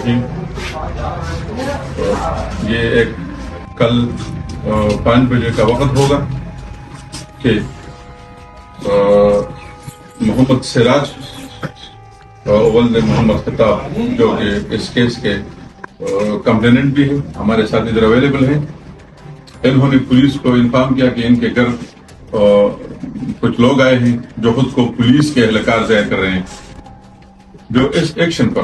الرحیم۔ یہ ایک کل 5 بجے کا وقت ہوگا کہ محمد سراج ولد محمد خطاب جو کہ اس کیس کے کمپلیننٹ بھی ہیں، ہمارے ساتھ ادھر اویلیبل ہیں، انہوں نے پولیس کو انفارم کیا کہ ان کے گھر کچھ لوگ آئے ہیں جو خود کو پولیس کے اہلکار ظاہر کر رہے ہیں۔ جو اس ایکشن پر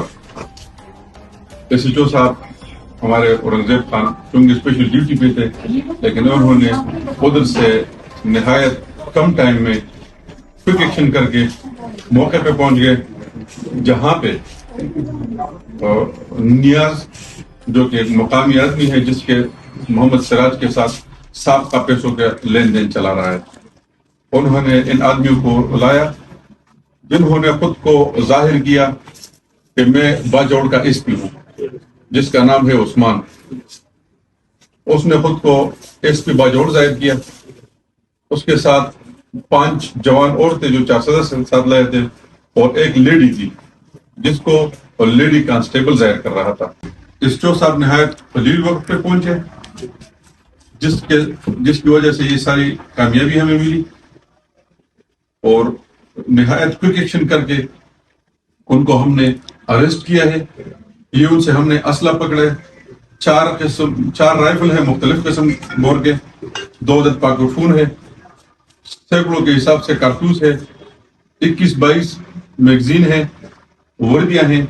ایس ایچ او صاحب ہمارے اورنگزیب خان چونکہ اسپیشل ڈیوٹی پہ تھے، لیکن انہوں نے ادھر سے نہایت کم ٹائم میں کوئک ایکشن کر کے موقع پہ پہنچ گئے، جہاں پہ نیاز جو کہ ایک مقامی آدمی ہے جس کے محمد سراج کے ساتھ سابقہ پیسوں کا لین دین چلا رہا ہے، انہوں نے ان آدمیوں کو لایا جنہوں نے خود کو ظاہر کیا کہ میں باجوڑ کا ایس پی ہوں، جس کا نام ہے عثمان۔ اس نے خود کو ایس پی باجوڑ ظاہر کیا، اس کے ساتھ 5 جوان عورتیں جو 4 سدسیہ ساتھ لائے تھے اور ایک لیڈی تھی جس کو لیڈی کانسٹیبل ظاہر کر رہا تھا۔ ایس.ایچ.او صاحب نہایت قلیل وقت پہ پہنچے، جس کی وجہ سے یہ ساری کامیابی ہمیں ملی، اور نہایت کوئک ایکشن کر کے ان کو ہم نے اریسٹ کیا ہے۔ یہ ان سے ہم نے اسلحہ پکڑے، 4 رائفل ہیں مختلف قسم بور کے، 2 عدد پاکرفون ہے، سینکڑوں کے حساب سے کارتوس ہے، 21-22 میگزین ہے، وردیاں ہیں۔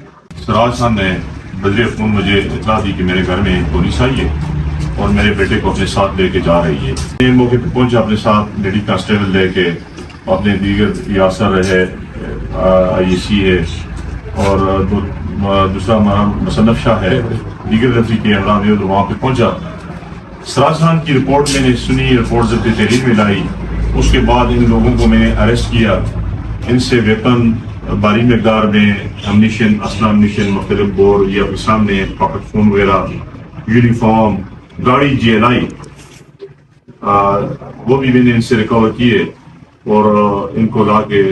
سراج خان نے بذریعہ فون مجھے اطلاع دی کہ میرے گھر میں پولیس آئی ہے اور میرے بیٹے کو اپنے ساتھ لے کے جا رہی ہے۔ میں موقع پہ پہنچا اپنے ساتھ لیڈی کانسٹیبل لے کے، اپنے دیگر یاسر ہے، آئی سی ہے، اور دوسرا ہمارا مصنف شاہ ہے، دیگر رفیقی افراد ہیں، وہاں پہ پہنچا۔ سراج خان کی رپورٹ میں نے سنی، رپورٹ ضبط تحریر میں لائی، اس کے بعد ان لوگوں کو میں نے اریسٹ کیا، ان سے ویپن بھاری مقدار میں امنیشن، اسلحہ امنیشن مختلف بور یہ اپنے سامنے، پاکٹ فون وغیرہ، یونیفارم، گاڑی GLI وہ بھی میں نے ان سے ریکور کیے اور ان کو لا کے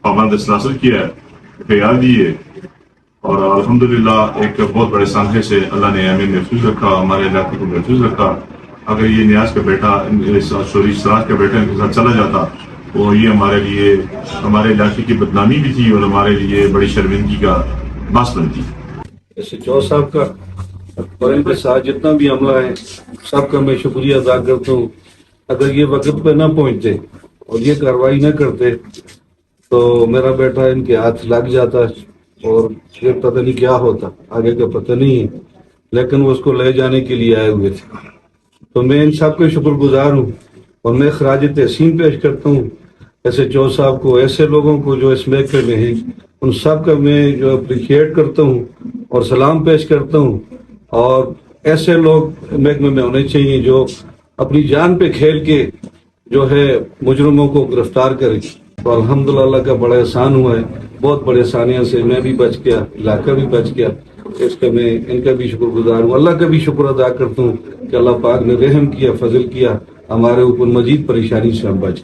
پابند حاصل کیا، FIR دیے، اور الحمدللہ ایک بہت بڑے سانحے سے اللہ نے ہمیں محفوظ رکھا، ہمارے علاقے کو محفوظ رکھا۔ اگر یہ نیاز کا بیٹا سراج کا بیٹا ان کے ساتھ چلا جاتا وہ یہ ہمارے لیے، ہمارے علاقے کی بدنامی بھی تھی اور ہمارے لیے بڑی شرمندگی کا باعث بنتی۔ ایس.ایچ.او صاحب کا اور ان کے ساتھ جتنا بھی عملہ ہے سب کا میں شکریہ ادا کرتا ہوں۔ اگر یہ وقت پہ نہ پہنچتے اور یہ کارروائی نہ کرتے تو میرا بیٹا ان کے ہاتھ لگ جاتا اور پھر پتہ نہیں کیا ہوتا، آگے کا پتہ نہیں ہے، لیکن وہ اس کو لے جانے کے لیے آئے ہوئے تھے۔ تو میں ان سب کے شکر گزار ہوں اور میں خراج تحسین پیش کرتا ہوں ایس.ایچ.او صاحب کو، ایسے لوگوں کو جو اس محکمے میں ہیں، ان سب کا میں جو اپریشیٹ کرتا ہوں اور سلام پیش کرتا ہوں۔ اور ایسے لوگ محکمے میں ہونے چاہیے جو اپنی جان پہ کھیل کے جو ہے مجرموں کو گرفتار کرے۔ تو الحمدللہ اللہ کا بڑا احسان ہوا ہے، بہت بڑے آسانیوں سے میں بھی بچ گیا، علاقہ بھی بچ گیا، اس کا میں ان کا بھی شکر گزار ہوں، اللہ کا بھی شکر ادا کرتا ہوں کہ اللہ پاک نے رحم کیا، فضل کیا، ہمارے اوپر مزید پریشانی سے ہم بچ گئے۔